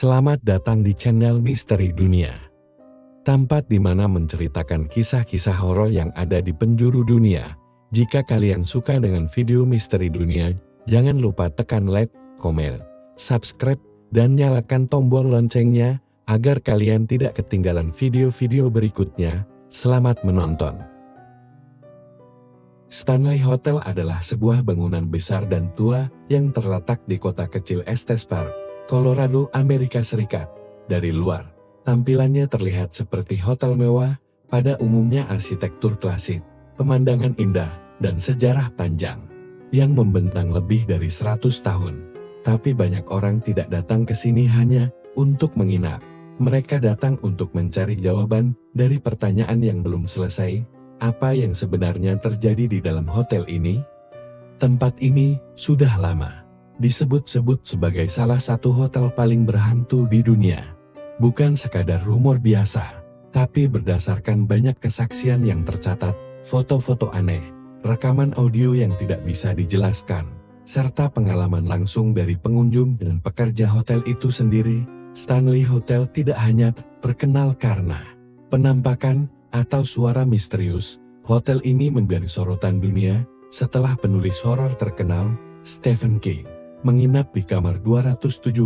Selamat datang di channel Misteri Dunia. Tempat di mana menceritakan kisah-kisah horor yang ada di penjuru dunia. Jika kalian suka dengan video Misteri Dunia, jangan lupa tekan like, komen, subscribe, dan nyalakan tombol loncengnya agar kalian tidak ketinggalan video-video berikutnya. Selamat menonton. Stanley Hotel adalah sebuah bangunan besar dan tua yang terletak di kota kecil Estes Park, Colorado, Amerika Serikat. Dari luar, tampilannya terlihat seperti hotel mewah, pada umumnya arsitektur klasik, pemandangan indah, dan sejarah panjang yang membentang lebih dari 100 tahun. Tapi banyak orang tidak datang ke sini hanya untuk menginap. Mereka datang untuk mencari jawaban dari pertanyaan yang belum selesai. Apa yang sebenarnya terjadi di dalam hotel ini? Tempat ini sudah lama disebut-sebut sebagai salah satu hotel paling berhantu di dunia. Bukan sekadar rumor biasa, tapi berdasarkan banyak kesaksian yang tercatat, foto-foto aneh, rekaman audio yang tidak bisa dijelaskan, serta pengalaman langsung dari pengunjung dan pekerja hotel itu sendiri. Stanley Hotel tidak hanya terkenal karena penampakan atau suara misterius. Hotel ini menjadi sorotan dunia setelah penulis horor terkenal, Stephen King, menginap di kamar 217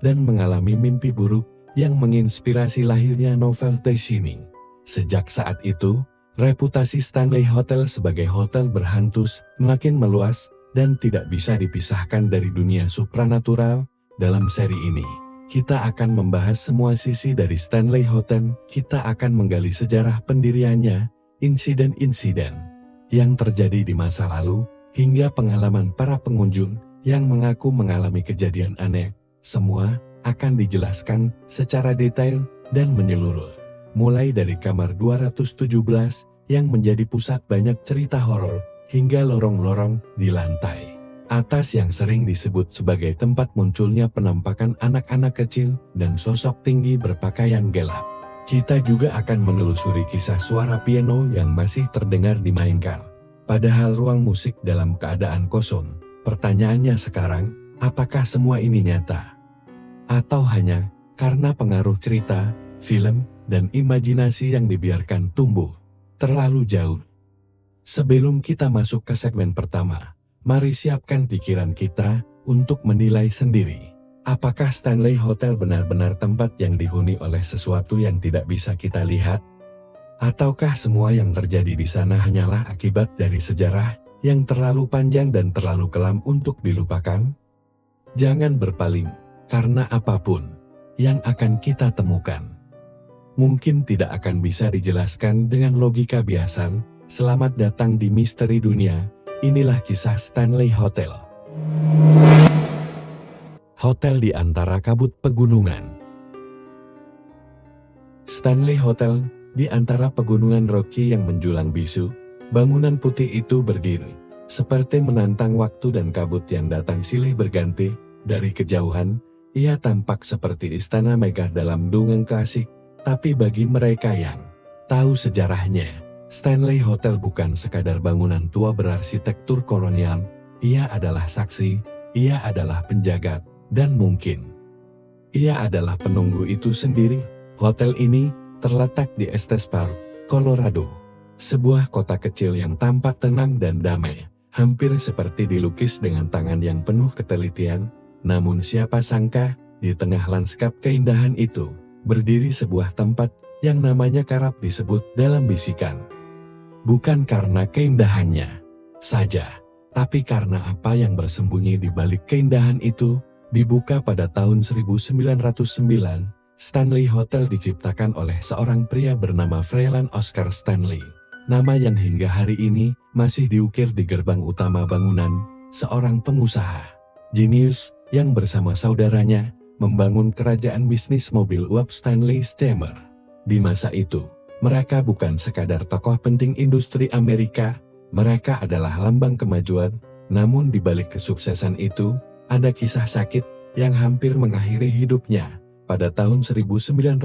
dan mengalami mimpi buruk yang menginspirasi lahirnya novel The Shining. Sejak saat itu, reputasi Stanley Hotel sebagai hotel berhantu makin meluas dan tidak bisa dipisahkan dari dunia supranatural. Dalam seri ini, kita akan membahas semua sisi dari Stanley Hotel. Kita akan menggali sejarah pendiriannya, insiden-insiden yang terjadi di masa lalu, hingga pengalaman para pengunjung yang mengaku mengalami kejadian aneh. Semua akan dijelaskan secara detail dan menyeluruh. Mulai dari kamar 217 yang menjadi pusat banyak cerita horor, hingga lorong-lorong di lantai atas yang sering disebut sebagai tempat munculnya penampakan anak-anak kecil dan sosok tinggi berpakaian gelap. Kita juga akan menelusuri kisah suara piano yang masih terdengar dimainkan, padahal ruang musik dalam keadaan kosong. Pertanyaannya sekarang, apakah semua ini nyata? Atau hanya karena pengaruh cerita, film, dan imajinasi yang dibiarkan tumbuh terlalu jauh? Sebelum kita masuk ke segmen pertama, mari siapkan pikiran kita untuk menilai sendiri. Apakah Stanley Hotel benar-benar tempat yang dihuni oleh sesuatu yang tidak bisa kita lihat? Ataukah semua yang terjadi di sana hanyalah akibat dari sejarah yang terlalu panjang dan terlalu kelam untuk dilupakan? Jangan berpaling, karena apapun yang akan kita temukan mungkin tidak akan bisa dijelaskan dengan logika biasa. Selamat datang di Misteri Dunia. Inilah kisah Stanley Hotel. Hotel di antara kabut pegunungan. Stanley Hotel di antara pegunungan Rocky yang menjulang bisu. Bangunan putih itu berdiri seperti menantang waktu dan kabut yang datang silih berganti. Dari kejauhan, ia tampak seperti istana megah dalam dongeng klasik. Tapi bagi mereka yang tahu sejarahnya, Stanley Hotel bukan sekadar bangunan tua berarsitektur kolonial. Ia adalah saksi, ia adalah penjaga, dan mungkin ia adalah penunggu itu sendiri. Hotel ini terletak di Estes Park, Colorado, sebuah kota kecil yang tampak tenang dan damai, hampir seperti dilukis dengan tangan yang penuh ketelitian. Namun siapa sangka, di tengah lanskap keindahan itu, berdiri sebuah tempat yang namanya kerap disebut dalam bisikan. Bukan karena keindahannya saja, tapi karena apa yang bersembunyi di balik keindahan itu. Dibuka pada tahun 1909, Stanley Hotel diciptakan oleh seorang pria bernama Freeland Oscar Stanley. Nama yang hingga hari ini masih diukir di gerbang utama bangunan. Seorang pengusaha jenius yang bersama saudaranya membangun kerajaan bisnis mobil uap Stanley Steamer. Di masa itu, mereka bukan sekadar tokoh penting industri Amerika, mereka adalah lambang kemajuan. Namun di balik kesuksesan itu, ada kisah sakit yang hampir mengakhiri hidupnya. Pada tahun 1903,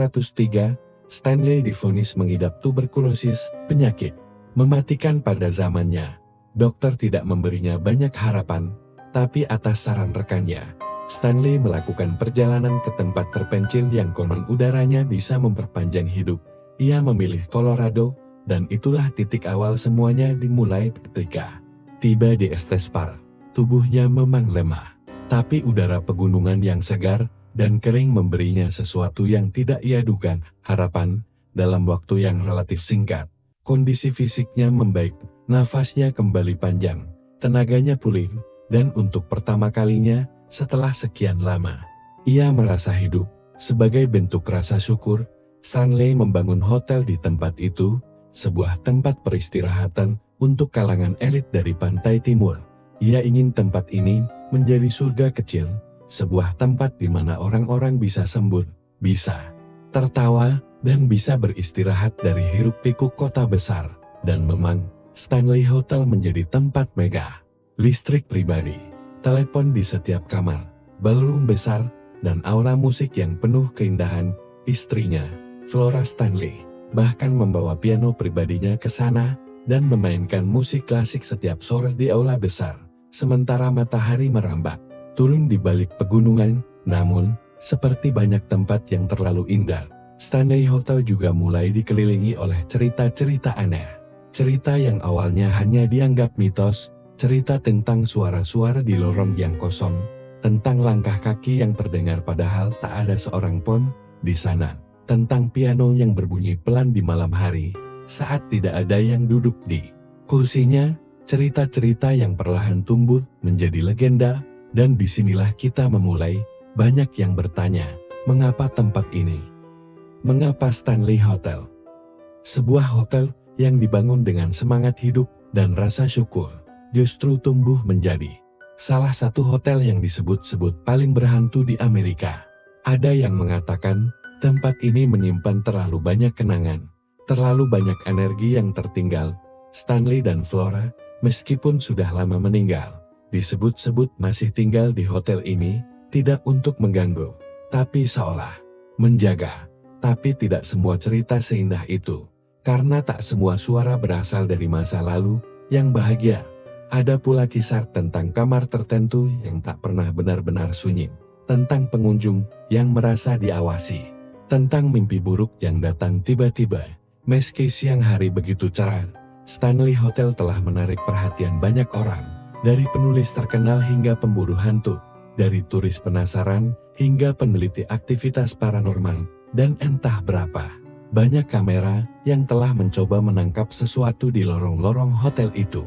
Stanley divonis mengidap tuberkulosis, penyakit mematikan pada zamannya. Dokter tidak memberinya banyak harapan, tapi atas saran rekannya, Stanley melakukan perjalanan ke tempat terpencil yang konon udaranya bisa memperpanjang hidup. Ia memilih Colorado, dan itulah titik awal semuanya dimulai ketika tiba di Estes Park. Tubuhnya memang lemah, tapi udara pegunungan yang segar dan kering memberinya sesuatu yang tidak ia duga, harapan. Dalam waktu yang relatif singkat, kondisi fisiknya membaik, nafasnya kembali panjang, tenaganya pulih, dan untuk pertama kalinya, setelah sekian lama, ia merasa hidup. Sebagai bentuk rasa syukur, Stanley membangun hotel di tempat itu, sebuah tempat peristirahatan untuk kalangan elit dari pantai timur. Ia ingin tempat ini menjadi surga kecil, sebuah tempat di mana orang-orang bisa sembur, bisa tertawa, dan bisa beristirahat dari hiruk-pikuk kota besar. Dan memang, Stanley Hotel menjadi tempat mega listrik pribadi, telepon di setiap kamar, ballroom besar, dan aura musik yang penuh keindahan. Istrinya, Flora Stanley, bahkan membawa piano pribadinya ke sana dan memainkan musik klasik setiap sore di aula besar. Sementara matahari merambat turun di balik pegunungan. Namun, seperti banyak tempat yang terlalu indah, Stanley Hotel juga mulai dikelilingi oleh cerita-cerita aneh. Cerita yang awalnya hanya dianggap mitos, cerita tentang suara-suara di lorong yang kosong, tentang langkah kaki yang terdengar padahal tak ada seorang pun di sana, tentang piano yang berbunyi pelan di malam hari, saat tidak ada yang duduk di kursinya, cerita-cerita yang perlahan tumbuh menjadi legenda, dan disinilah kita memulai. Banyak yang bertanya, mengapa tempat ini? Mengapa Stanley Hotel? Sebuah hotel yang dibangun dengan semangat hidup dan rasa syukur, justru tumbuh menjadi salah satu hotel yang disebut-sebut paling berhantu di Amerika. Ada yang mengatakan, tempat ini menyimpan terlalu banyak kenangan, terlalu banyak energi yang tertinggal. Stanley dan Flora, meskipun sudah lama meninggal, disebut-sebut masih tinggal di hotel ini, tidak untuk mengganggu, tapi seolah menjaga. Tapi tidak semua cerita seindah itu, karena tak semua suara berasal dari masa lalu yang bahagia. Ada pula kisah tentang kamar tertentu yang tak pernah benar-benar sunyi, tentang pengunjung yang merasa diawasi, tentang mimpi buruk yang datang tiba-tiba. Meski siang hari begitu cerah, Stanley Hotel telah menarik perhatian banyak orang, dari penulis terkenal hingga pemburu hantu, dari turis penasaran hingga peneliti aktivitas paranormal, dan entah berapa banyak kamera yang telah mencoba menangkap sesuatu di lorong-lorong hotel itu.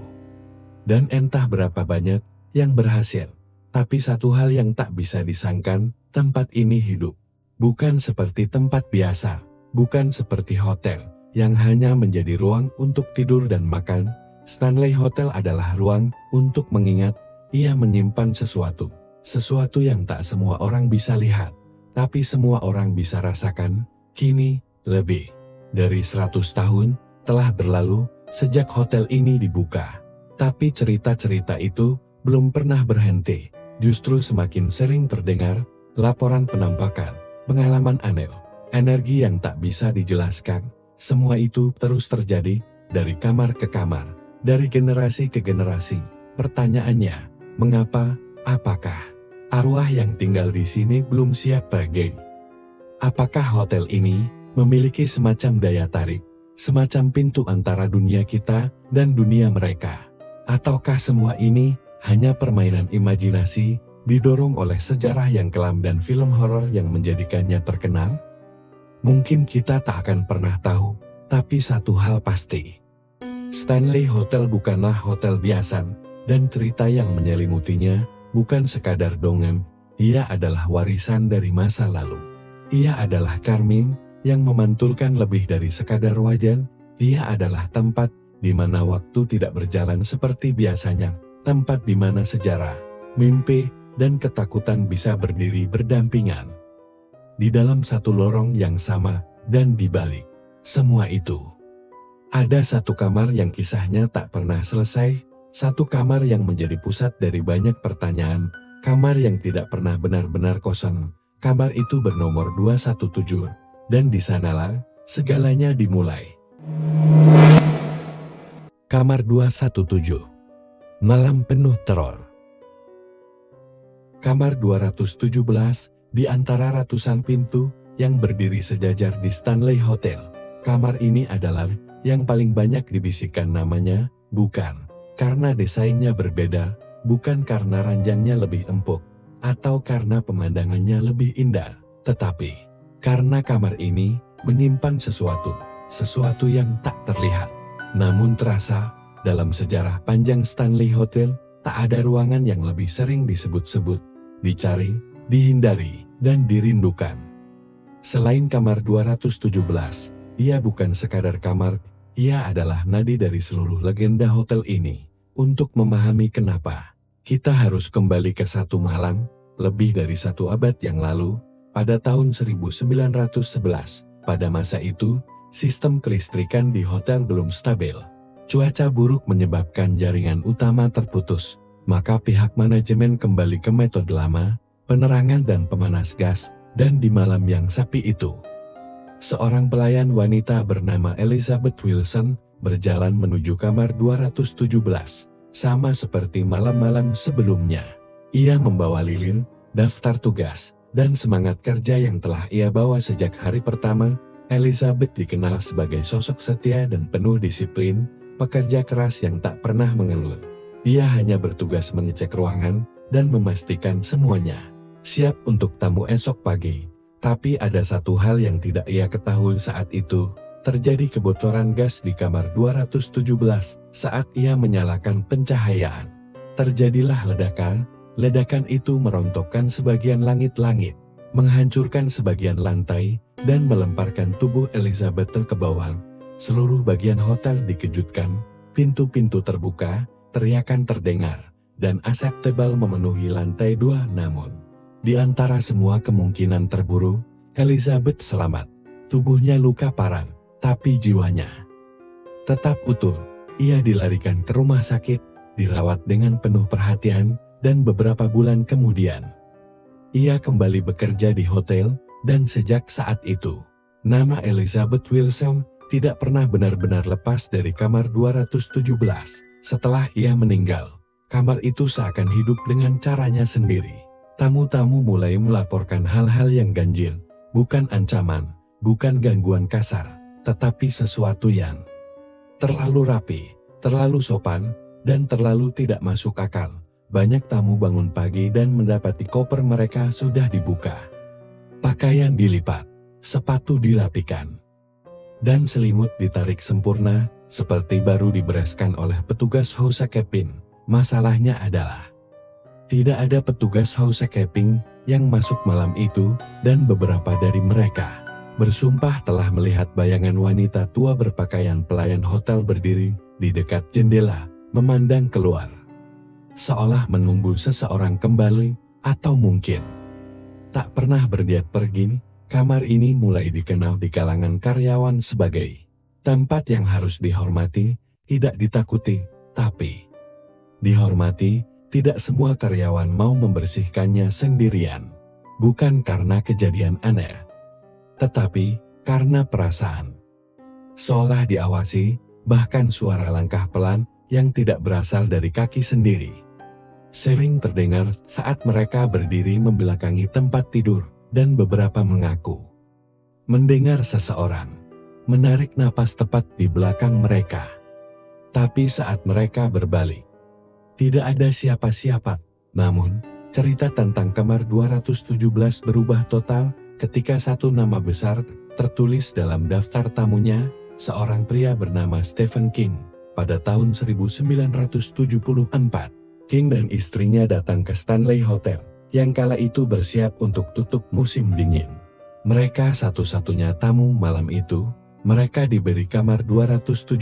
Dan entah berapa banyak yang berhasil. Tapi satu hal yang tak bisa disangkan, tempat ini hidup. Bukan seperti tempat biasa, bukan seperti hotel yang hanya menjadi ruang untuk tidur dan makan. Stanley Hotel adalah ruang untuk mengingat. Ia menyimpan sesuatu yang tak semua orang bisa lihat, tapi semua orang bisa rasakan. Kini, lebih dari 100 tahun telah berlalu sejak hotel ini dibuka. Tapi cerita-cerita itu belum pernah berhenti. Justru semakin sering terdengar laporan penampakan, pengalaman aneh, energi yang tak bisa dijelaskan. Semua itu terus terjadi dari kamar ke kamar, dari generasi ke generasi. Pertanyaannya, mengapa? Apakah arwah yang tinggal di sini belum siap pergi? Apakah hotel ini memiliki semacam daya tarik, semacam pintu antara dunia kita dan dunia mereka? Ataukah semua ini hanya permainan imajinasi, didorong oleh sejarah yang kelam dan film horor yang menjadikannya terkenal? Mungkin kita tak akan pernah tahu, tapi satu hal pasti. Stanley Hotel bukanlah hotel biasa, dan cerita yang menyelimutinya bukan sekadar dongeng. Ia adalah warisan dari masa lalu. Ia adalah cermin yang memantulkan lebih dari sekadar wajah. Ia adalah tempat di mana waktu tidak berjalan seperti biasanya, tempat di mana sejarah, mimpi, dan ketakutan bisa berdiri berdampingan di dalam satu lorong yang sama. Dan di balik semua itu, ada satu kamar yang kisahnya tak pernah selesai, satu kamar yang menjadi pusat dari banyak pertanyaan, kamar yang tidak pernah benar-benar kosong. Kamar itu bernomor 217, dan di sanalah segalanya dimulai. Kamar 217. Malam penuh teror. Kamar 217, di antara ratusan pintu yang berdiri sejajar di Stanley Hotel. Kamar ini adalah yang paling banyak dibisikkan namanya, bukan karena desainnya berbeda, bukan karena ranjangnya lebih empuk, atau karena pemandangannya lebih indah, tetapi karena kamar ini menyimpan sesuatu yang tak terlihat, namun terasa. Dalam sejarah panjang Stanley Hotel, tak ada ruangan yang lebih sering disebut-sebut, dicari, dihindari, dan dirindukan. Selain kamar 217, ia bukan sekadar kamar, ia adalah nadi dari seluruh legenda hotel ini. Untuk memahami kenapa, kita harus kembali ke satu malam, lebih dari satu abad yang lalu, pada tahun 1911. Pada masa itu, sistem kelistrikan di hotel belum stabil. Cuaca buruk menyebabkan jaringan utama terputus, maka pihak manajemen kembali ke metode lama, penerangan dan pemanas gas, dan di malam yang sepi itu, seorang pelayan wanita bernama Elizabeth Wilson berjalan menuju kamar 217, sama seperti malam-malam sebelumnya. Ia membawa lilin, daftar tugas, dan semangat kerja yang telah ia bawa sejak hari pertama. Elizabeth dikenal sebagai sosok setia dan penuh disiplin, pekerja keras yang tak pernah mengeluh. Ia hanya bertugas mengecek ruangan dan memastikan semuanya siap untuk tamu esok pagi. Tapi ada satu hal yang tidak ia ketahui saat itu. Terjadi kebocoran gas di kamar 217 saat ia menyalakan pencahayaan. Terjadilah ledakan. Ledakan itu merontokkan sebagian langit-langit, menghancurkan sebagian lantai, dan melemparkan tubuh Elizabeth ke bawah. Seluruh bagian hotel dikejutkan, pintu-pintu terbuka, teriakan terdengar, dan asap tebal memenuhi lantai 2. Namun, di antara semua kemungkinan terburuk, Elizabeth selamat. Tubuhnya luka parah, tapi jiwanya tetap utuh. Ia dilarikan ke rumah sakit, dirawat dengan penuh perhatian, dan beberapa bulan kemudian, ia kembali bekerja di hotel, dan sejak saat itu, nama Elizabeth Wilson tidak pernah benar-benar lepas dari kamar 217. Setelah ia meninggal, kamar itu seakan hidup dengan caranya sendiri. Tamu-tamu mulai melaporkan hal-hal yang ganjil, bukan ancaman, bukan gangguan kasar, tetapi sesuatu yang terlalu rapi, terlalu sopan, dan terlalu tidak masuk akal. Banyak tamu bangun pagi dan mendapati koper mereka sudah dibuka. Pakaian dilipat, sepatu dirapikan, dan selimut ditarik sempurna, seperti baru dibereskan oleh petugas housekeeping. Masalahnya adalah, tidak ada petugas housekeeping yang masuk malam itu, dan beberapa dari mereka bersumpah telah melihat bayangan wanita tua berpakaian pelayan hotel berdiri di dekat jendela, memandang keluar, seolah menunggu seseorang kembali, atau mungkin tak pernah berniat pergi. Kamar ini mulai dikenal di kalangan karyawan sebagai tempat yang harus dihormati, tidak ditakuti, tapi dihormati. Tidak semua karyawan mau membersihkannya sendirian. Bukan karena kejadian aneh, tetapi karena perasaan seolah diawasi, bahkan suara langkah pelan yang tidak berasal dari kaki sendiri sering terdengar saat mereka berdiri membelakangi tempat tidur. Dan beberapa mengaku mendengar seseorang menarik napas tepat di belakang mereka. Tapi saat mereka berbalik, tidak ada siapa-siapa. Namun, cerita tentang kamar 217 berubah total ketika satu nama besar tertulis dalam daftar tamunya, seorang pria bernama Stephen King. Pada tahun 1974, King dan istrinya datang ke Stanley Hotel, yang kala itu bersiap untuk tutup musim dingin. Mereka satu-satunya tamu malam itu. Mereka diberi kamar 217.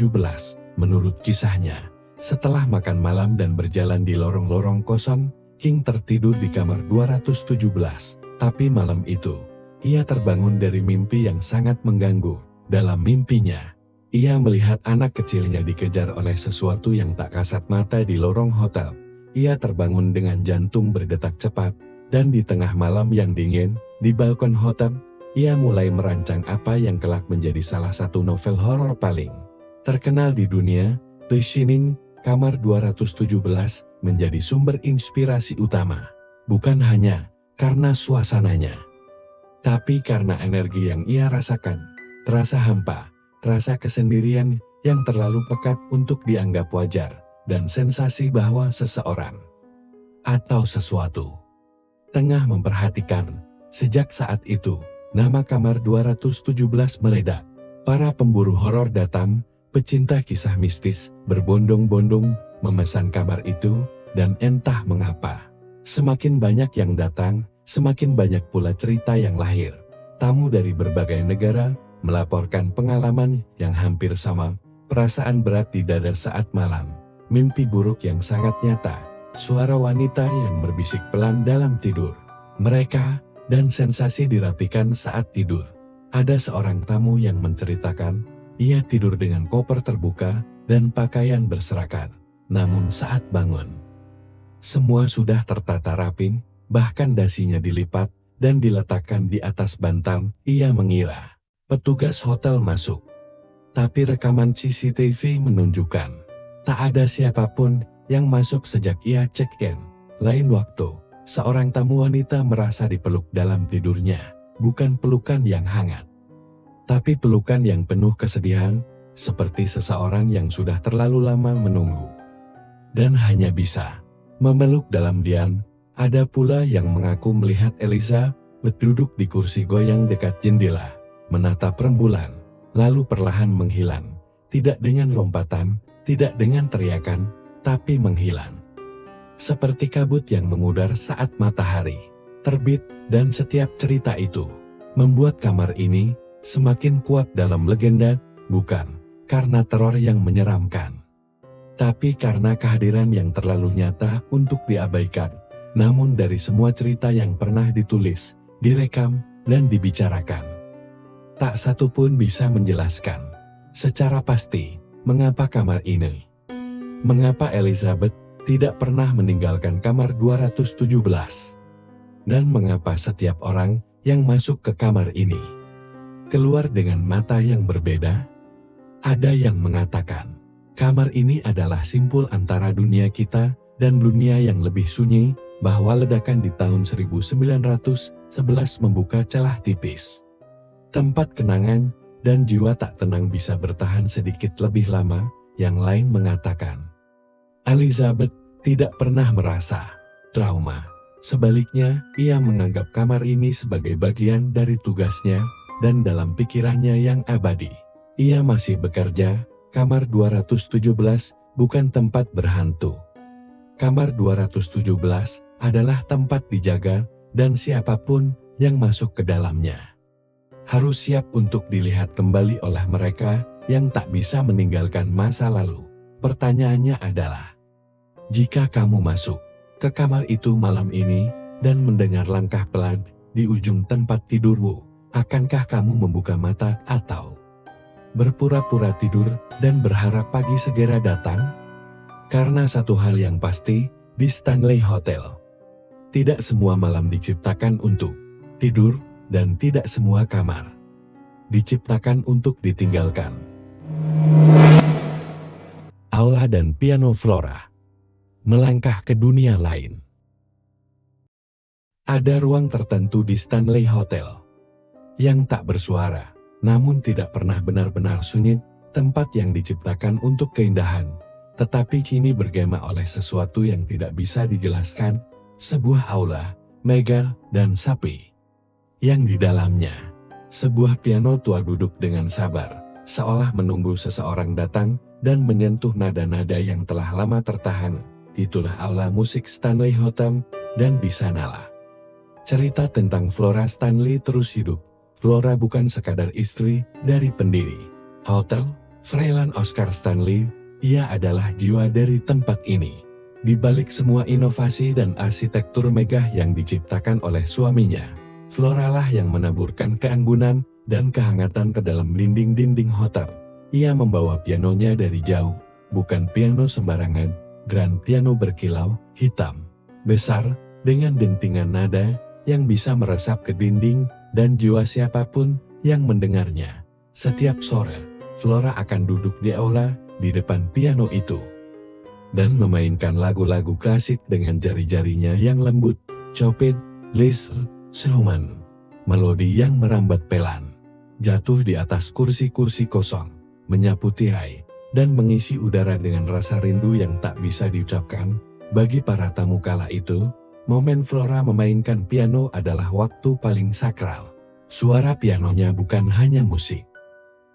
Menurut kisahnya, setelah makan malam dan berjalan di lorong-lorong kosong, King tertidur di kamar 217. Tapi malam itu, ia terbangun dari mimpi yang sangat mengganggu. Dalam mimpinya, ia melihat anak kecilnya dikejar oleh sesuatu yang tak kasat mata di lorong hotel. Ia terbangun dengan jantung berdetak cepat, dan di tengah malam yang dingin, di balkon hotel, ia mulai merancang apa yang kelak menjadi salah satu novel horor paling terkenal di dunia, The Shining. Kamar 217 menjadi sumber inspirasi utama. bukan hanya karena suasananya, tapi karena energi yang ia rasakan, terasa hampa, rasa kesendirian yang terlalu pekat untuk dianggap wajar, dan sensasi bahwa seseorang atau sesuatu tengah memperhatikan. Sejak saat itu, nama kamar 217 meledak. Para pemburu horor datang, pecinta kisah mistis berbondong-bondong memesan kamar itu, dan entah mengapa, semakin banyak yang datang, semakin banyak pula cerita yang lahir. Tamu dari berbagai negara melaporkan pengalaman yang hampir sama, perasaan berat di dada saat malam, mimpi buruk yang sangat nyata, suara wanita yang berbisik pelan dalam tidur mereka, dan sensasi dirapikan saat tidur. Ada seorang tamu yang menceritakan, ia tidur dengan koper terbuka dan pakaian berserakan. Namun saat bangun, semua sudah tertata rapin, bahkan dasinya dilipat dan diletakkan di atas bantal. Ia mengira petugas hotel masuk. Tapi rekaman CCTV menunjukkan, tak ada siapapun yang masuk sejak ia check-in. Lain waktu, seorang tamu wanita merasa dipeluk dalam tidurnya, bukan pelukan yang hangat, tapi pelukan yang penuh kesedihan, seperti seseorang yang sudah terlalu lama menunggu dan hanya bisa memeluk dalam diam. Ada pula yang mengaku melihat Eliza duduk di kursi goyang dekat jendela, menatap rembulan, lalu perlahan menghilang, tidak dengan lompatan, tidak dengan teriakan, tapi menghilang seperti kabut yang memudar saat matahari terbit. Dan setiap cerita itu membuat kamar ini semakin kuat dalam legenda, bukan karena teror yang menyeramkan, tapi karena kehadiran yang terlalu nyata untuk diabaikan. Namun dari semua cerita yang pernah ditulis, direkam, dan dibicarakan, tak satu pun bisa menjelaskan secara pasti mengapa kamar ini, mengapa Elizabeth tidak pernah meninggalkan kamar 217, dan mengapa setiap orang yang masuk ke kamar ini keluar dengan mata yang berbeda. Ada yang mengatakan, kamar ini adalah simpul antara dunia kita dan dunia yang lebih sunyi, bahwa ledakan di tahun 1911 membuka celah tipis, tempat kenangan, dan jiwa tak tenang bisa bertahan sedikit lebih lama. Yang lain mengatakan, Elizabeth tidak pernah merasa trauma. Sebaliknya, ia menganggap kamar ini sebagai bagian dari tugasnya, dan dalam pikirannya yang abadi, ia masih bekerja. Kamar 217 bukan tempat berhantu. Kamar 217 adalah tempat dijaga, dan siapapun yang masuk ke dalamnya harus siap untuk dilihat kembali oleh mereka yang tak bisa meninggalkan masa lalu. Pertanyaannya adalah, jika kamu masuk ke kamar itu malam ini dan mendengar langkah pelan di ujung tempat tidurmu, akankah kamu membuka mata atau berpura-pura tidur dan berharap pagi segera datang? Karena satu hal yang pasti, di Stanley Hotel, tidak semua malam diciptakan untuk tidur, dan tidak semua kamar diciptakan untuk ditinggalkan. Aula dan piano Flora melangkah ke dunia lain. Ada ruang tertentu di Stanley Hotel yang tak bersuara, namun tidak pernah benar-benar sunyi, tempat yang diciptakan untuk keindahan, tetapi kini bergema oleh sesuatu yang tidak bisa dijelaskan, sebuah aula, megah, dan sepi, yang di dalamnya sebuah piano tua duduk dengan sabar, seolah menunggu seseorang datang dan menyentuh nada-nada yang telah lama tertahan. Itulah aula musik Stanley Hotel, dan di sanalah cerita tentang Flora Stanley terus hidup. Flora bukan sekadar istri dari pendiri hotel, Freelan Oscar Stanley. Ia adalah jiwa dari tempat ini. Di balik semua inovasi dan arsitektur megah yang diciptakan oleh suaminya, Flora lah yang menaburkan keanggunan dan kehangatan ke dalam dinding-dinding hotel. Ia membawa pianonya dari jauh, bukan piano sembarangan, grand piano berkilau, hitam, besar, dengan dentingan nada yang bisa meresap ke dinding dan jiwa siapapun yang mendengarnya. Setiap sore, Flora akan duduk di aula di depan piano itu dan memainkan lagu-lagu klasik dengan jari-jarinya yang lembut, Chopin, Liszt, Schumann. Melodi yang merambat pelan, jatuh di atas kursi-kursi kosong, menyapu tirai, dan mengisi udara dengan rasa rindu yang tak bisa diucapkan. Bagi para tamu kala itu, momen Flora memainkan piano adalah waktu paling sakral. Suara pianonya bukan hanya musik.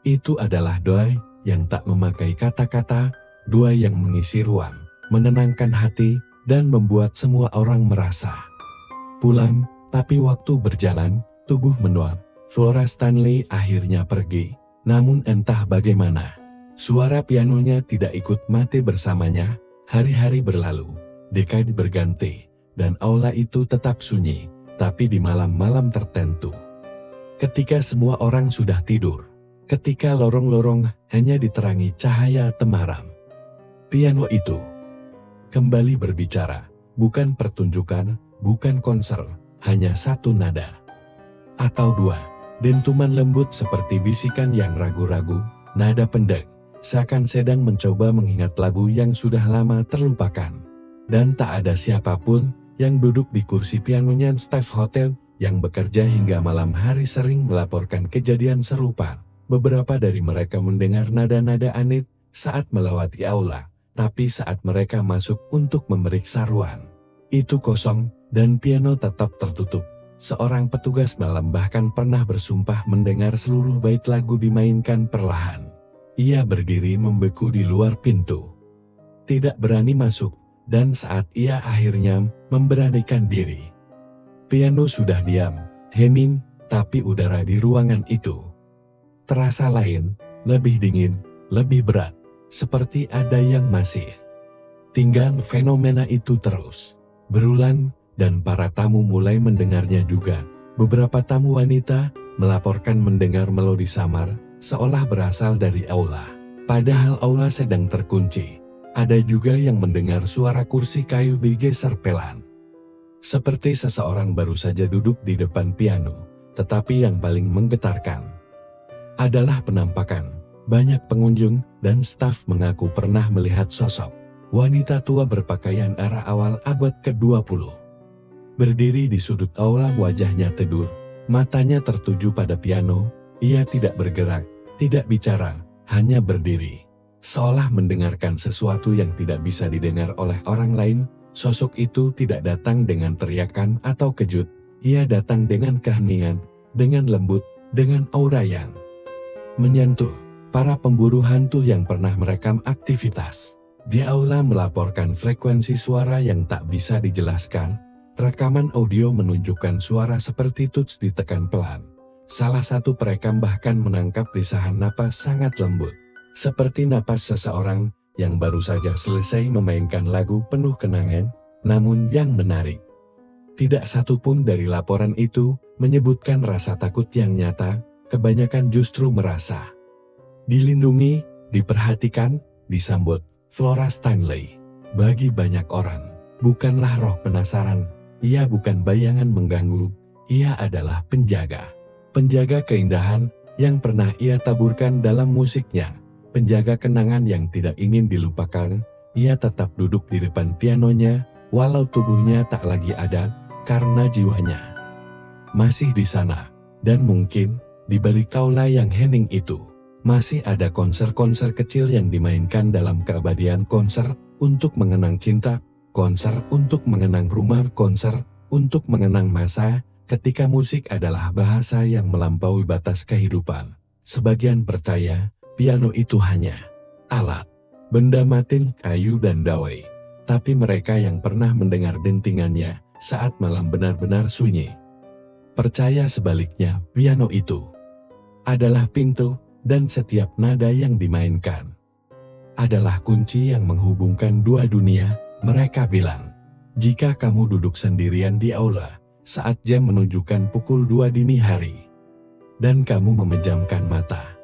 Itu adalah doa yang tak memakai kata-kata, doa yang mengisi ruang, menenangkan hati, dan membuat semua orang merasa pulang. Tapi waktu berjalan, tubuh menua. Flora Stanley akhirnya pergi. Namun entah bagaimana, suara pianonya tidak ikut mati bersamanya. Hari-hari berlalu, dekade berganti, dan aula itu tetap sunyi. Tapi di malam-malam tertentu, ketika semua orang sudah tidur, ketika lorong-lorong hanya diterangi cahaya temaram, piano itu kembali berbicara. Bukan pertunjukan, bukan konser, hanya satu nada atau dua, dentuman lembut seperti bisikan yang ragu-ragu, nada pendek, seakan sedang mencoba mengingat lagu yang sudah lama terlupakan. Dan tak ada siapapun yang duduk di kursi pianonya. Staf hotel yang bekerja hingga malam hari sering melaporkan kejadian serupa. Beberapa dari mereka mendengar nada-nada aneh saat melewati aula, tapi saat mereka masuk untuk memeriksa ruang, itu kosong, dan piano tetap tertutup. Seorang petugas malam bahkan pernah bersumpah mendengar seluruh bait lagu dimainkan perlahan. Ia berdiri membeku di luar pintu, tidak berani masuk, dan saat ia akhirnya memberanikan diri, piano sudah diam, hening, tapi udara di ruangan itu terasa lain, lebih dingin, lebih berat, seperti ada yang masih tinggal. Fenomena itu terus berulang, dan para tamu mulai mendengarnya juga. Beberapa tamu wanita melaporkan mendengar melodi samar, seolah berasal dari aula, padahal aula sedang terkunci. Ada juga yang mendengar suara kursi kayu digeser pelan, seperti seseorang baru saja duduk di depan piano. Tetapi yang paling menggetarkan adalah penampakan. Banyak pengunjung dan staf mengaku pernah melihat sosok wanita tua berpakaian era awal abad ke-20. Berdiri di sudut aula, wajahnya teduh, matanya tertuju pada piano. Ia tidak bergerak, tidak bicara, hanya berdiri, seolah mendengarkan sesuatu yang tidak bisa didengar oleh orang lain. Sosok itu tidak datang dengan teriakan atau kejut, ia datang dengan keheningan, dengan lembut, dengan aura yang menyentuh. Para pemburu hantu yang pernah merekam aktivitas di aula melaporkan frekuensi suara yang tak bisa dijelaskan. Rekaman audio menunjukkan suara seperti tuts ditekan pelan. Salah satu perekam bahkan menangkap desahan napas sangat lembut, seperti napas seseorang yang baru saja selesai memainkan lagu penuh kenangan. Namun yang menarik, tidak satu pun dari laporan itu menyebutkan rasa takut yang nyata. Kebanyakan justru merasa dilindungi, diperhatikan, disambut. Flora Stanley bagi banyak orang bukanlah roh penasaran, ia bukan bayangan mengganggu, ia adalah penjaga. Penjaga keindahan yang pernah ia taburkan dalam musiknya, penjaga kenangan yang tidak ingin dilupakan. Ia tetap duduk di depan pianonya, walau tubuhnya tak lagi ada, karena jiwanya masih di sana. Dan mungkin di balik aula yang hening itu, masih ada konser-konser kecil yang dimainkan dalam keabadian. Konser untuk mengenang cinta, konser untuk mengenang rumah, konser untuk mengenang masa ketika musik adalah bahasa yang melampaui batas kehidupan. Sebagian percaya piano itu hanya alat, benda mati, kayu dan dawai. Tapi mereka yang pernah mendengar dentingannya saat malam benar-benar sunyi, percaya sebaliknya, piano itu adalah pintu, dan setiap nada yang dimainkan adalah kunci yang menghubungkan dua dunia. Mereka bilang, jika kamu duduk sendirian di aula saat jam menunjukkan pukul 2 dini hari, dan kamu memejamkan mata,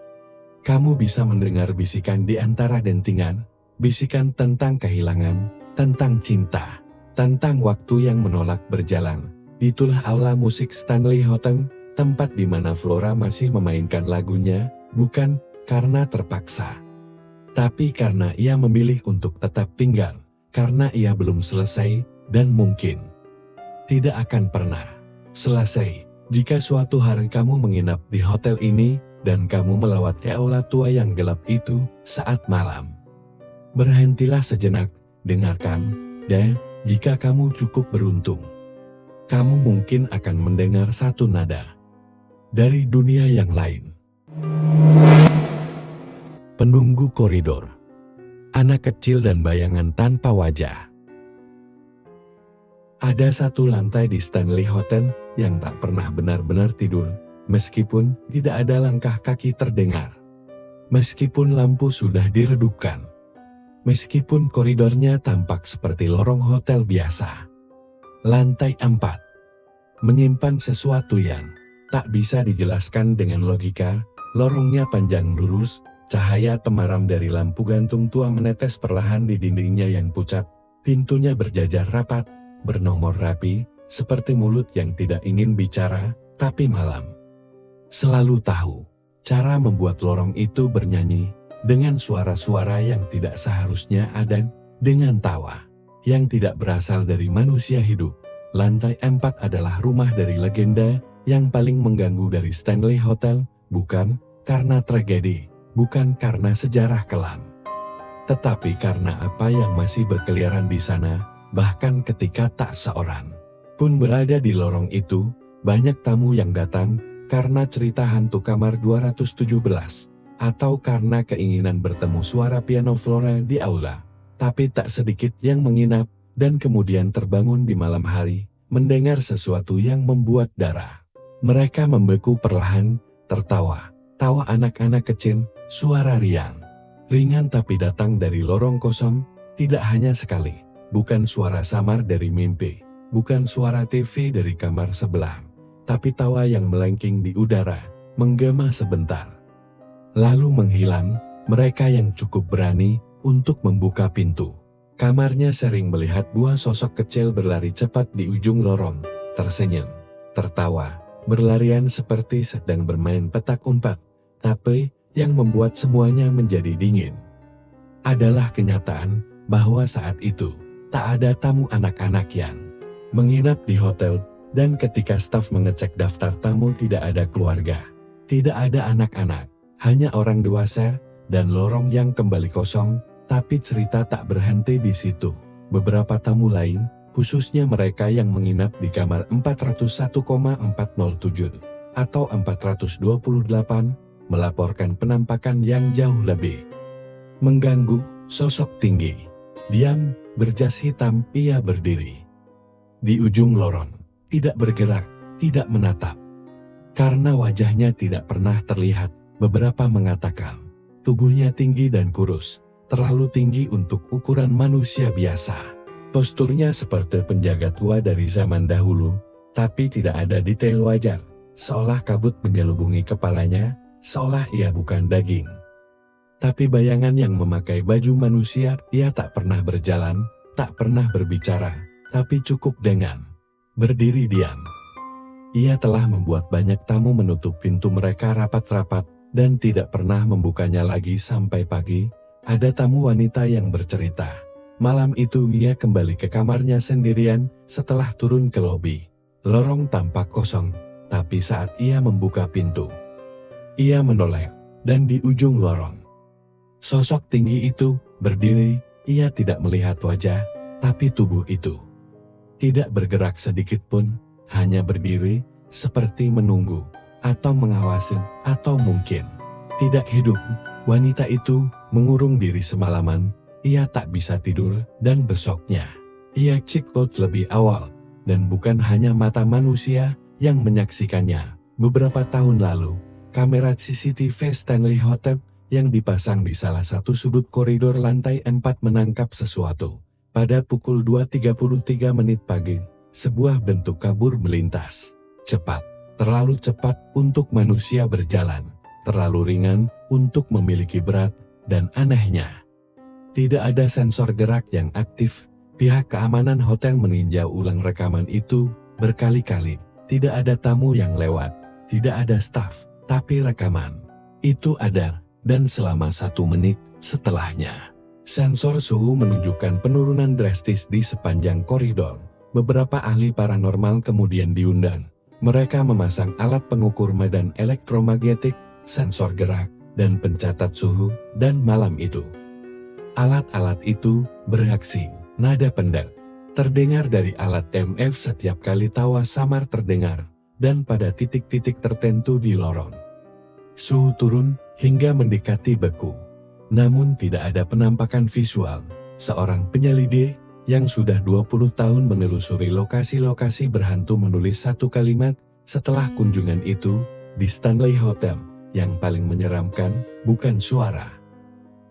kamu bisa mendengar bisikan di antara dentingan, bisikan tentang kehilangan, tentang cinta, tentang waktu yang menolak berjalan. Itulah aula musik Stanley Hotel, tempat di mana Flora masih memainkan lagunya, bukan karena terpaksa, tapi karena ia memilih untuk tetap tinggal, karena ia belum selesai, dan mungkin Tidak akan pernah selesai. Jika suatu hari kamu menginap di hotel ini, dan kamu melewati aula tua yang gelap itu saat malam. Berhentilah sejenak, dengarkan, dan jika kamu cukup beruntung, kamu mungkin akan mendengar satu nada dari dunia yang lain. Penunggu koridor. Anak kecil dan bayangan tanpa wajah. Ada satu lantai di Stanley Hotel yang tak pernah benar-benar tidur, meskipun tidak ada langkah kaki terdengar. Meskipun lampu sudah diredupkan. Meskipun koridornya tampak seperti lorong hotel biasa. Lantai 4 menyimpan sesuatu yang tak bisa dijelaskan dengan logika. Lorongnya panjang lurus, cahaya temaram dari lampu gantung tua menetes perlahan di dindingnya yang pucat. Pintunya berjajar rapat, bernomor rapi, seperti mulut yang tidak ingin bicara, tapi malam selalu tahu cara membuat lorong itu bernyanyi dengan suara-suara yang tidak seharusnya ada, dengan tawa yang tidak berasal dari manusia hidup. Lantai 4 adalah rumah dari legenda yang paling mengganggu dari Stanley Hotel, bukan karena tragedi, bukan karena sejarah kelam, tetapi karena apa yang masih berkeliaran di sana. Bahkan ketika tak seorang pun berada di lorong itu, banyak tamu yang datang karena cerita hantu kamar 217, atau karena keinginan bertemu suara piano Flora di aula. Tapi tak sedikit yang menginap, dan kemudian terbangun di malam hari, mendengar sesuatu yang membuat darah mereka membeku perlahan, tertawa, tawa anak-anak kecil, suara riang, ringan tapi datang dari lorong kosong, tidak hanya sekali. Bukan suara samar dari mimpi, bukan suara TV dari kamar sebelah, tapi tawa yang melengking di udara, menggema sebentar, lalu menghilang. Mereka yang cukup berani untuk membuka pintu kamarnya sering melihat dua sosok kecil berlari cepat di ujung lorong, tersenyum, tertawa, berlarian seperti sedang bermain petak umpet, tapi yang membuat semuanya menjadi dingin adalah kenyataan bahwa saat itu tak ada tamu anak-anak yang menginap di hotel, dan ketika staf mengecek daftar tamu tidak ada keluarga, tidak ada anak-anak, hanya orang dewasa, dan lorong yang kembali kosong. Tapi cerita tak berhenti di situ. Beberapa tamu lain, khususnya mereka yang menginap di kamar 401,407 atau 428, melaporkan penampakan yang jauh lebih mengganggu. Sosok tinggi, diam, berjas hitam, ia berdiri di ujung lorong, tidak bergerak, tidak menatap. Karena wajahnya tidak pernah terlihat, beberapa mengatakan tubuhnya tinggi dan kurus, terlalu tinggi untuk ukuran manusia biasa. Posturnya seperti penjaga tua dari zaman dahulu, tapi tidak ada detail wajah, seolah kabut menyelubungi kepalanya, seolah ia bukan daging, tapi bayangan yang memakai baju manusia. Ia tak pernah berjalan, tak pernah berbicara, tapi cukup dengan berdiri diam. Ia telah membuat banyak tamu menutup pintu mereka rapat-rapat, dan tidak pernah membukanya lagi sampai pagi. Ada tamu wanita yang bercerita, malam itu ia kembali ke kamarnya sendirian setelah turun ke lobi. Lorong tampak kosong, tapi saat ia membuka pintu, ia menoleh, dan di ujung lorong, sosok tinggi itu berdiri. Ia tidak melihat wajah, tapi tubuh itu tidak bergerak sedikit pun, hanya berdiri, seperti menunggu, atau mengawasi, atau mungkin tidak hidup. Wanita itu mengurung diri semalaman, ia tak bisa tidur, dan besoknya ia check out lebih awal, dan bukan hanya mata manusia yang menyaksikannya. Beberapa tahun lalu, kamera CCTV Stanley Hotel yang dipasang di salah satu sudut koridor lantai 4 menangkap sesuatu. Pada pukul 2.33 menit pagi, sebuah bentuk kabur melintas. Cepat, terlalu cepat untuk manusia berjalan, terlalu ringan untuk memiliki berat, dan anehnya, tidak ada sensor gerak yang aktif. Pihak keamanan hotel meninjau ulang rekaman itu berkali-kali. Tidak ada tamu yang lewat, tidak ada staf, tapi rekaman itu ada. Dan selama 1 menit setelahnya, sensor suhu menunjukkan penurunan drastis di sepanjang koridor. Beberapa ahli paranormal kemudian diundang. Mereka memasang alat pengukur medan elektromagnetik, sensor gerak, dan pencatat suhu, dan malam itu alat-alat itu bereaksi. Nada pendek terdengar dari alat EMF setiap kali tawa samar terdengar, dan pada titik-titik tertentu di lorong. Suhu turun hingga mendekati beku. Namun tidak ada penampakan visual. Seorang penyelidik yang sudah 20 tahun menelusuri lokasi-lokasi berhantu menulis satu kalimat setelah kunjungan itu di Stanley Hotel. Yang paling menyeramkan bukan suara,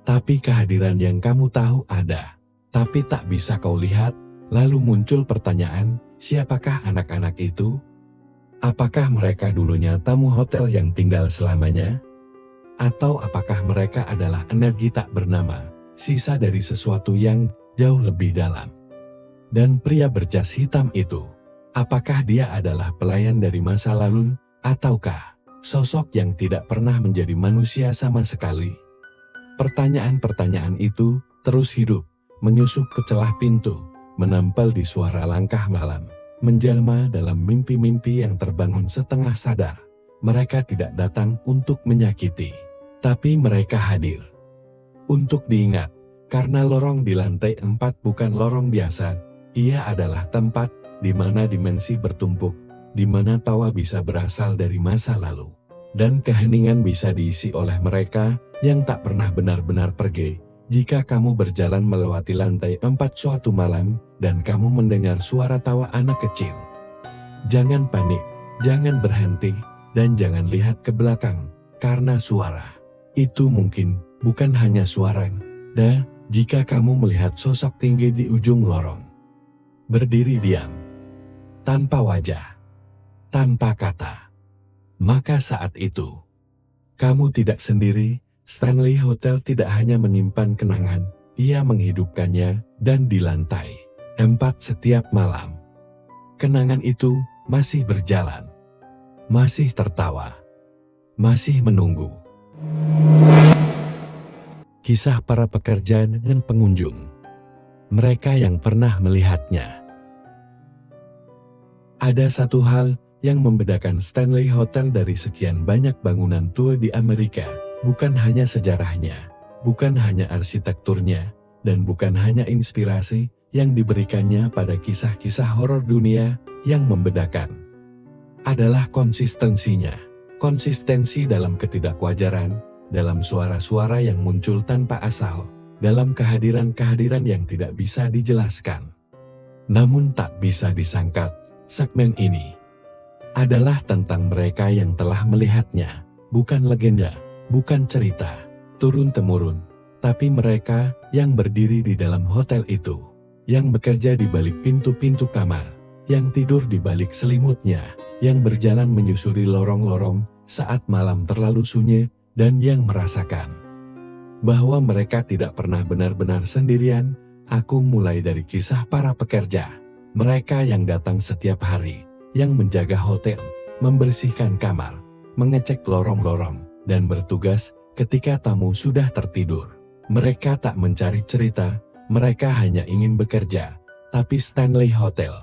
tapi kehadiran yang kamu tahu ada, tapi tak bisa kau lihat. Lalu muncul pertanyaan, siapakah anak-anak itu? Apakah mereka dulunya tamu hotel yang tinggal selamanya? Atau apakah mereka adalah energi tak bernama, sisa dari sesuatu yang jauh lebih dalam? Dan pria berjas hitam itu, apakah dia adalah pelayan dari masa lalu, ataukah sosok yang tidak pernah menjadi manusia sama sekali? Pertanyaan-pertanyaan itu terus hidup, menyusup ke celah pintu, menempel di suara langkah malam, menjelma dalam mimpi-mimpi yang terbangun setengah sadar. Mereka tidak datang untuk menyakiti, tapi mereka hadir untuk diingat, karena lorong di lantai 4 bukan lorong biasa. Ia adalah tempat di mana dimensi bertumpuk, di mana tawa bisa berasal dari masa lalu, dan keheningan bisa diisi oleh mereka yang tak pernah benar-benar pergi. Jika kamu berjalan melewati lantai 4 suatu malam, dan kamu mendengar suara tawa anak kecil, jangan panik, jangan berhenti, dan jangan lihat ke belakang, karena suara itu mungkin bukan hanya suara. Dan jika kamu melihat sosok tinggi di ujung lorong, berdiri diam, tanpa wajah, tanpa kata, maka saat itu kamu tidak sendiri. Stanley Hotel tidak hanya menyimpan kenangan, ia menghidupkannya, dan di lantai 4 setiap malam, kenangan itu masih berjalan, masih tertawa, masih menunggu. Kisah para pekerja dan pengunjung, mereka yang pernah melihatnya. Ada satu hal yang membedakan Stanley Hotel dari sekian banyak bangunan tua di Amerika. Bukan hanya sejarahnya, bukan hanya arsitekturnya, dan bukan hanya inspirasi yang diberikannya pada kisah-kisah horor dunia. Yang membedakan adalah konsistensinya. Konsistensi dalam ketidakwajaran, dalam suara-suara yang muncul tanpa asal, dalam kehadiran-kehadiran yang tidak bisa dijelaskan, namun tak bisa disangkal. Segmen ini adalah tentang mereka yang telah melihatnya, bukan legenda, bukan cerita turun-temurun, tapi mereka yang berdiri di dalam hotel itu, yang bekerja di balik pintu-pintu kamar, yang tidur di balik selimutnya, yang berjalan menyusuri lorong-lorong saat malam terlalu sunyi, dan yang merasakan bahwa mereka tidak pernah benar-benar sendirian. Aku mulai dari kisah para pekerja, mereka yang datang setiap hari, yang menjaga hotel, membersihkan kamar, mengecek lorong-lorong, dan bertugas ketika tamu sudah tertidur. Mereka tak mencari cerita, mereka hanya ingin bekerja, tapi Stanley Hotel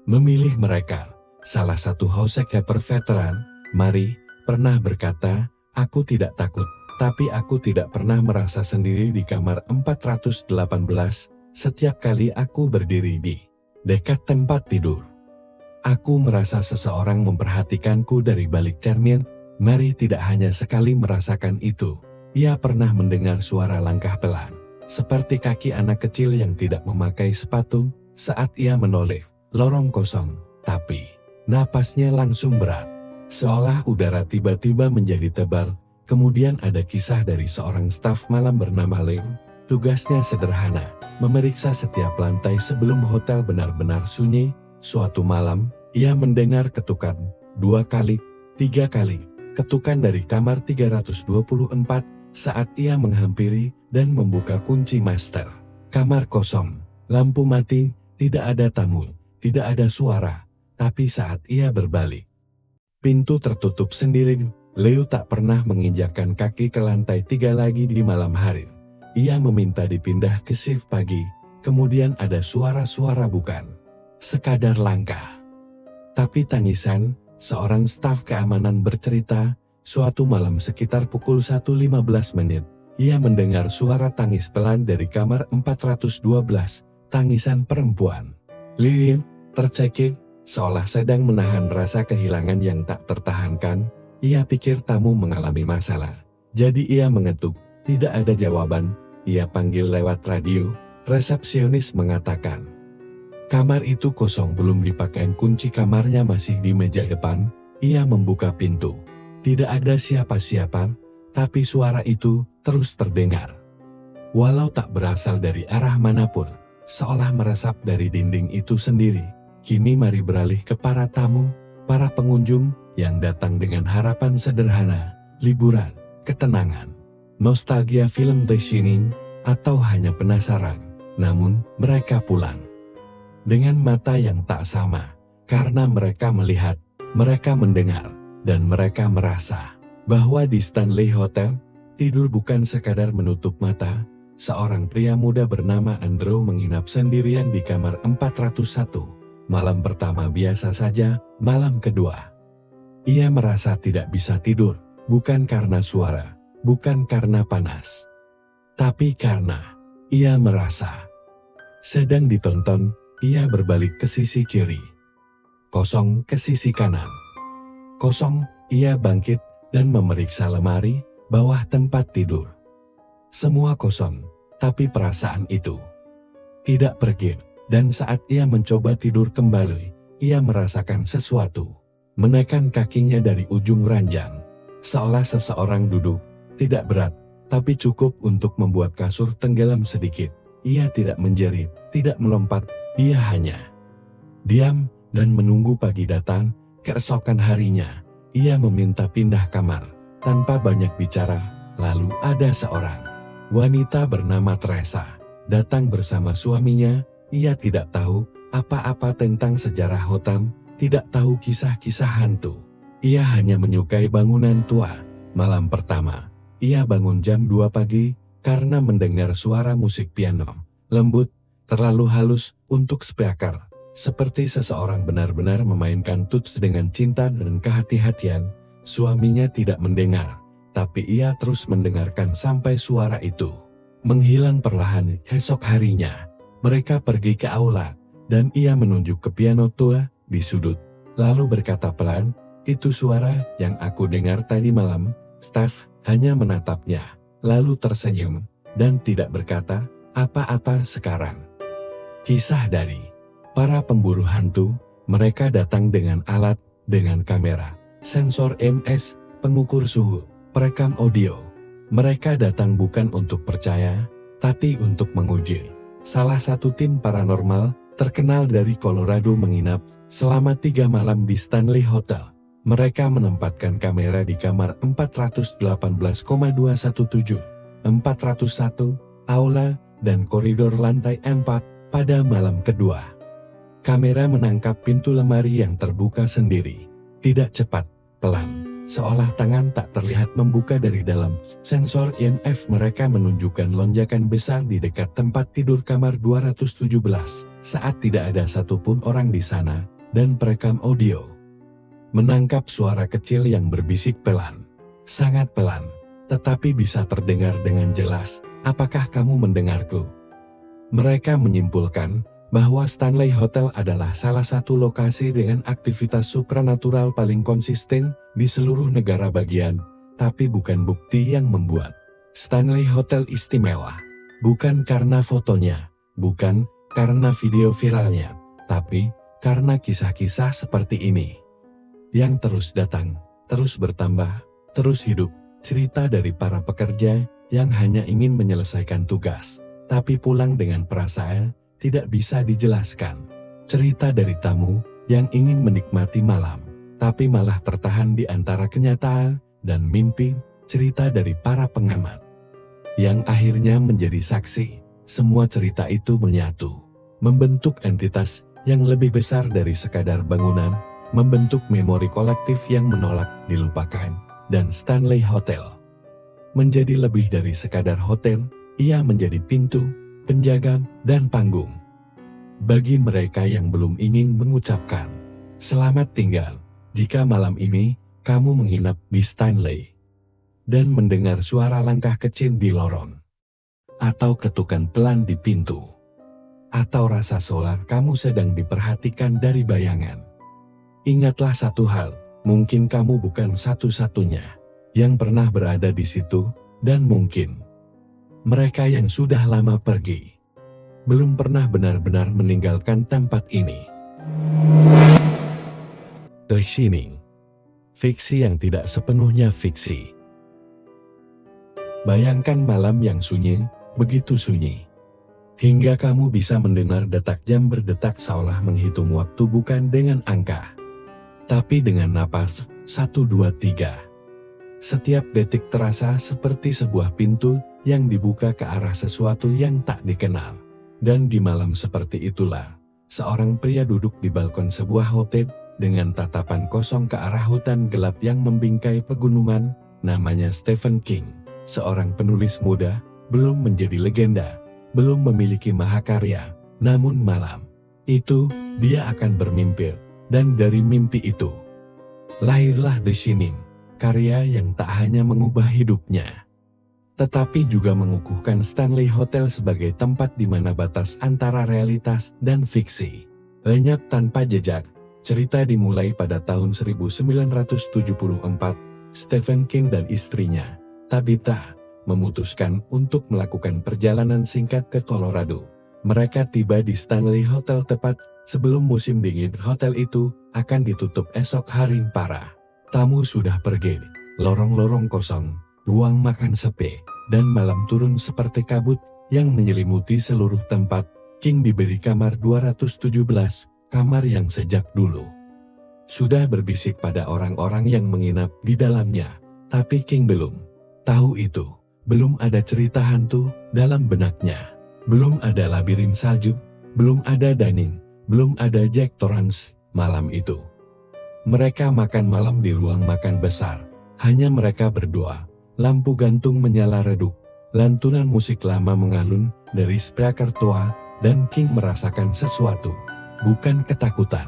memilih mereka. Salah satu housekeeper veteran, Mary, pernah berkata, "Aku tidak takut, tapi aku tidak pernah merasa sendiri di kamar 418 setiap kali aku berdiri di dekat tempat tidur. Aku merasa seseorang memperhatikanku dari balik cermin." Mary tidak hanya sekali merasakan itu, ia pernah mendengar suara langkah pelan, seperti kaki anak kecil yang tidak memakai sepatu, saat ia menoleh lorong kosong, tapi napasnya langsung berat, seolah udara tiba-tiba menjadi tebal. Kemudian ada kisah dari seorang staf malam bernama Leo, tugasnya sederhana, memeriksa setiap lantai sebelum hotel benar-benar sunyi. Suatu malam, ia mendengar ketukan 2 kali, 3 kali. Ketukan dari kamar 324 saat ia menghampiri dan membuka kunci master. Kamar kosong, lampu mati, tidak ada tamu, tidak ada suara. Tapi saat ia berbalik, pintu tertutup sendiri. Leo tak pernah menginjakkan kaki ke lantai 3 lagi di malam hari. Ia meminta dipindah ke shift pagi. Kemudian ada suara-suara bukan sekadar langkah. Tapi tangisan, seorang staf keamanan bercerita, suatu malam sekitar pukul 1.15 menit, ia mendengar suara tangis pelan dari kamar 412, tangisan perempuan. Lilin tercekik, seolah sedang menahan rasa kehilangan yang tak tertahankan. Ia pikir tamu mengalami masalah. Jadi ia mengetuk, tidak ada jawaban. Ia panggil lewat radio, resepsionis mengatakan, kamar itu kosong, belum dipakai, kunci kamarnya masih di meja depan. Ia membuka pintu. Tidak ada siapa-siapa, tapi suara itu terus terdengar. Walau tak berasal dari arah manapun, seolah meresap dari dinding itu sendiri. Kini mari beralih ke para tamu, para pengunjung yang datang dengan harapan sederhana, liburan, ketenangan, nostalgia film The Shining, atau hanya penasaran. Namun, mereka pulang dengan mata yang tak sama, karena mereka melihat, mereka mendengar, dan mereka merasa bahwa di Stanley Hotel, tidur bukan sekadar menutup mata. Seorang pria muda bernama Andrew menginap sendirian di kamar 401. Malam pertama biasa saja, malam kedua ia merasa tidak bisa tidur, bukan karena suara, bukan karena panas, tapi karena ia merasa sedang ditonton. Ia berbalik ke sisi kiri, kosong, ke sisi kanan, kosong. Ia bangkit dan memeriksa lemari, bawah tempat tidur. Semua kosong, tapi perasaan itu tidak pergi. Dan saat ia mencoba tidur kembali, ia merasakan sesuatu menekan kakinya dari ujung ranjang. Seolah seseorang duduk, tidak berat, tapi cukup untuk membuat kasur tenggelam sedikit. Ia tidak menjerit, tidak melompat, ia hanya diam dan menunggu pagi datang. Keesokan harinya, ia meminta pindah kamar, tanpa banyak bicara. Lalu ada seorang wanita bernama Teresa, datang bersama suaminya. Ia tidak tahu apa-apa tentang sejarah Hotham, tidak tahu kisah-kisah hantu. Ia hanya menyukai bangunan tua. Malam pertama, ia bangun jam 2 pagi, karena mendengar suara musik piano, lembut, terlalu halus untuk speaker, seperti seseorang benar-benar memainkan tuts dengan cinta dan kehati-hatian. Suaminya tidak mendengar, tapi ia terus mendengarkan sampai suara itu menghilang perlahan. Esok harinya, mereka pergi ke aula, dan ia menunjuk ke piano tua di sudut, lalu berkata pelan, "Itu suara yang aku dengar tadi malam." Staf hanya menatapnya, lalu tersenyum, dan tidak berkata apa-apa. Sekarang, kisah dari para pemburu hantu. Mereka datang dengan alat, dengan kamera, sensor EMS, pengukur suhu, perekam audio. Mereka datang bukan untuk percaya, tapi untuk menguji. Salah satu tim paranormal terkenal dari Colorado menginap selama 3 malam di Stanley Hotel. Mereka menempatkan kamera di kamar 418,217, 401, aula, dan koridor lantai 4. Pada malam kedua, kamera menangkap pintu lemari yang terbuka sendiri. Tidak cepat, pelan, seolah tangan tak terlihat membuka dari dalam. Sensor EMF mereka menunjukkan lonjakan besar di dekat tempat tidur kamar 217, saat tidak ada satupun orang di sana, dan perekam audio menangkap suara kecil yang berbisik pelan, sangat pelan, tetapi bisa terdengar dengan jelas. "Apakah kamu mendengarku?" Mereka menyimpulkan bahwa Stanley Hotel adalah salah satu lokasi dengan aktivitas supranatural paling konsisten di seluruh negara bagian, tapi bukan bukti yang membuat Stanley Hotel istimewa. Bukan karena fotonya, bukan karena video viralnya, tapi karena kisah-kisah seperti ini yang terus datang, terus bertambah, terus hidup. Cerita dari para pekerja yang hanya ingin menyelesaikan tugas, tapi pulang dengan perasaan tidak bisa dijelaskan. Cerita dari tamu yang ingin menikmati malam, tapi malah tertahan di antara kenyataan dan mimpi. Cerita dari para pengamat yang akhirnya menjadi saksi. Semua cerita itu menyatu, membentuk entitas yang lebih besar dari sekadar bangunan, membentuk memori kolektif yang menolak dilupakan. Dan Stanley Hotel menjadi lebih dari sekadar hotel. Ia menjadi pintu, penjaga, dan panggung Bagi mereka yang belum ingin mengucapkan selamat tinggal, jika malam ini kamu menginap di Stanley dan mendengar suara langkah kecil di lorong, atau ketukan pelan di pintu, atau rasa solar kamu sedang diperhatikan dari bayangan. Ingatlah satu hal, mungkin kamu bukan satu-satunya yang pernah berada di situ, dan mungkin mereka yang sudah lama pergi belum pernah benar-benar meninggalkan tempat ini. The Shining, fiksi yang tidak sepenuhnya fiksi. Bayangkan malam yang sunyi, begitu sunyi, hingga kamu bisa mendengar detak jam berdetak seolah menghitung waktu bukan dengan angka, tapi dengan napas, 1, 2, 3. Setiap detik terasa seperti sebuah pintu yang dibuka ke arah sesuatu yang tak dikenal. Dan di malam seperti itulah, seorang pria duduk di balkon sebuah hotel dengan tatapan kosong ke arah hutan gelap yang membingkai pegunungan. Namanya Stephen King, seorang penulis muda, belum menjadi legenda, belum memiliki mahakarya, namun malam itu dia akan bermimpi, dan dari mimpi itu lahirlah The Shining, karya yang tak hanya mengubah hidupnya, tetapi juga mengukuhkan Stanley Hotel sebagai tempat di mana batas antara realitas dan fiksi lenyap tanpa jejak. Cerita dimulai pada tahun 1974. Stephen King dan istrinya, Tabitha, memutuskan untuk melakukan perjalanan singkat ke Colorado. Mereka tiba di Stanley Hotel tepat sebelum musim dingin. Hotel itu akan ditutup esok hari. Para tamu sudah pergi, lorong-lorong kosong, ruang makan sepi, dan malam turun seperti kabut yang menyelimuti seluruh tempat. King diberi kamar 217, kamar yang sejak dulu sudah berbisik pada orang-orang yang menginap di dalamnya, tapi King belum tahu itu. Belum ada cerita hantu dalam benaknya, belum ada labirin salju, belum ada dining, belum ada Jack Torrance. Malam itu mereka makan malam di ruang makan besar, hanya mereka berdua. Lampu gantung menyala redup, lantunan musik lama mengalun dari speaker tua, dan King merasakan sesuatu, bukan ketakutan,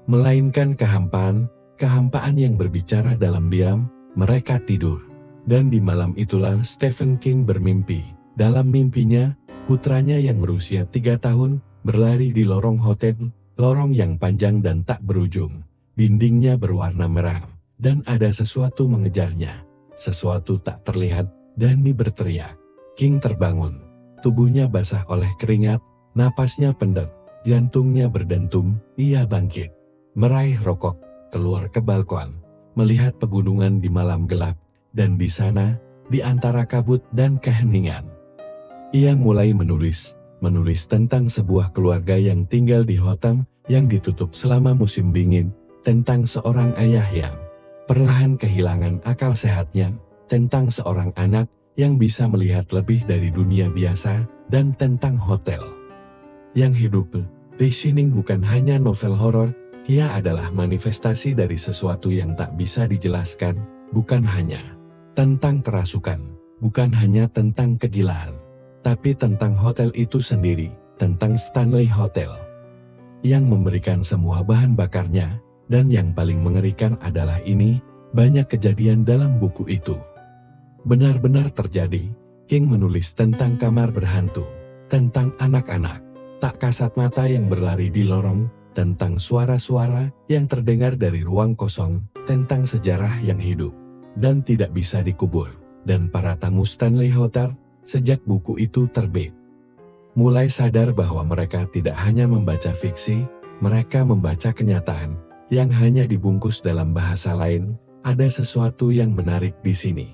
melainkan kehampaan yang berbicara dalam diam. Mereka tidur, dan di malam itulah Stephen King bermimpi. Dalam mimpinya, putranya yang berusia 3 tahun berlari di lorong hotel, lorong yang panjang dan tak berujung. Dindingnya berwarna merah, dan ada sesuatu mengejarnya, sesuatu tak terlihat. Danny berteriak. King terbangun, tubuhnya basah oleh keringat, napasnya pendek, jantungnya berdentum. Ia bangkit, meraih rokok, keluar ke balkon, melihat pegunungan di malam gelap, dan di sana, di antara kabut dan keheningan, ia mulai menulis tentang sebuah keluarga yang tinggal di hotel yang ditutup selama musim dingin, tentang seorang ayah yang perlahan kehilangan akal sehatnya, tentang seorang anak yang bisa melihat lebih dari dunia biasa, dan tentang hotel yang hidup. The Shining bukan hanya novel horor, ia adalah manifestasi dari sesuatu yang tak bisa dijelaskan, bukan hanya tentang kerasukan, bukan hanya tentang kegilaan, tapi tentang hotel itu sendiri, tentang Stanley Hotel yang memberikan semua bahan bakarnya. Dan yang paling mengerikan adalah ini, banyak kejadian dalam buku itu benar-benar terjadi. King menulis tentang kamar berhantu, tentang anak-anak tak kasat mata yang berlari di lorong, tentang suara-suara yang terdengar dari ruang kosong, tentang sejarah yang hidup dan tidak bisa dikubur, dan para tamu Stanley Hotel sejak buku itu terbit mulai sadar bahwa mereka tidak hanya membaca fiksi, mereka membaca kenyataan yang hanya dibungkus dalam bahasa lain. Ada sesuatu yang menarik di sini.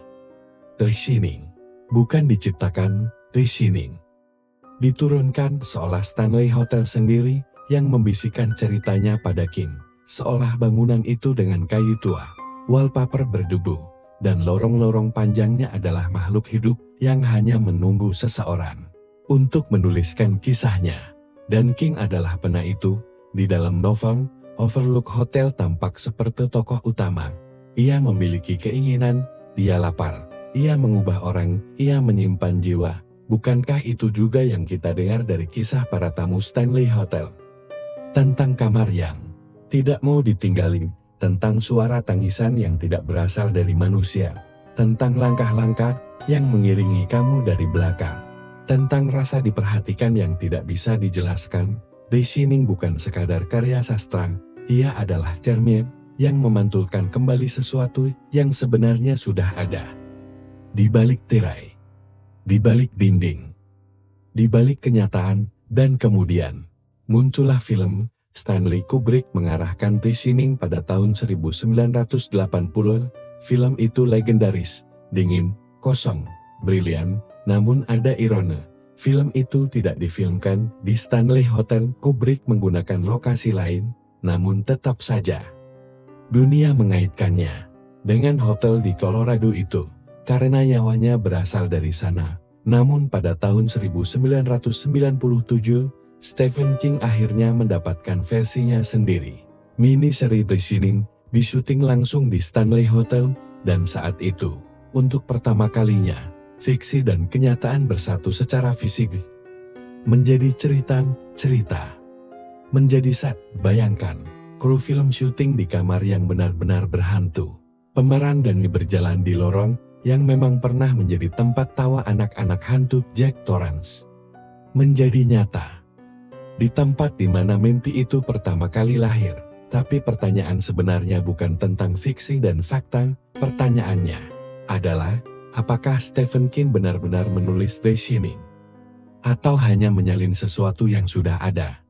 The Shining bukan diciptakan, The Shining diturunkan seolah Stanley Hotel sendiri yang membisikkan ceritanya pada King, seolah bangunan itu dengan kayu tua, wallpaper berdebu, dan lorong-lorong panjangnya adalah makhluk hidup yang hanya menunggu seseorang untuk menuliskan kisahnya. Dan King adalah pena itu. Di dalam novel, Overlook Hotel tampak seperti tokoh utama. Ia memiliki keinginan, dia lapar, ia mengubah orang, ia menyimpan jiwa, Bukankah itu juga yang kita dengar dari kisah para tamu Stanley Hotel? Tentang kamar yang tidak mau ditinggalin, tentang suara tangisan yang tidak berasal dari manusia, tentang langkah-langkah yang mengiringi kamu dari belakang, tentang rasa diperhatikan yang tidak bisa dijelaskan. The Shining bukan sekadar karya sastra, ia adalah cermin yang memantulkan kembali sesuatu yang sebenarnya sudah ada. Di balik tirai, di balik dinding, di balik kenyataan, dan kemudian muncullah film. Stanley Kubrick mengarahkan The Shining pada tahun 1980. Film itu legendaris, dingin, kosong, brilian, namun ada ironi. Film itu tidak difilmkan di Stanley Hotel. Kubrick menggunakan lokasi lain, namun tetap saja dunia mengaitkannya dengan hotel di Colorado itu, karena nyawanya berasal dari sana. Namun pada tahun 1997, Stephen King akhirnya mendapatkan versinya sendiri. Mini-seri The Shining disyuting langsung di Stanley Hotel, dan saat itu, untuk pertama kalinya, fiksi dan kenyataan bersatu secara fisik. Menjadi cerita. Menjadi set, bayangkan, kru film syuting di kamar yang benar-benar berhantu. Pemeran dan berjalan di lorong yang memang pernah menjadi tempat tawa anak-anak hantu Jack Torrance. Menjadi nyata. Di tempat di mana mimpi itu pertama kali lahir, tapi pertanyaan sebenarnya bukan tentang fiksi dan fakta, pertanyaannya adalah, apakah Stephen King benar-benar menulis The Shining? Atau hanya menyalin sesuatu yang sudah ada?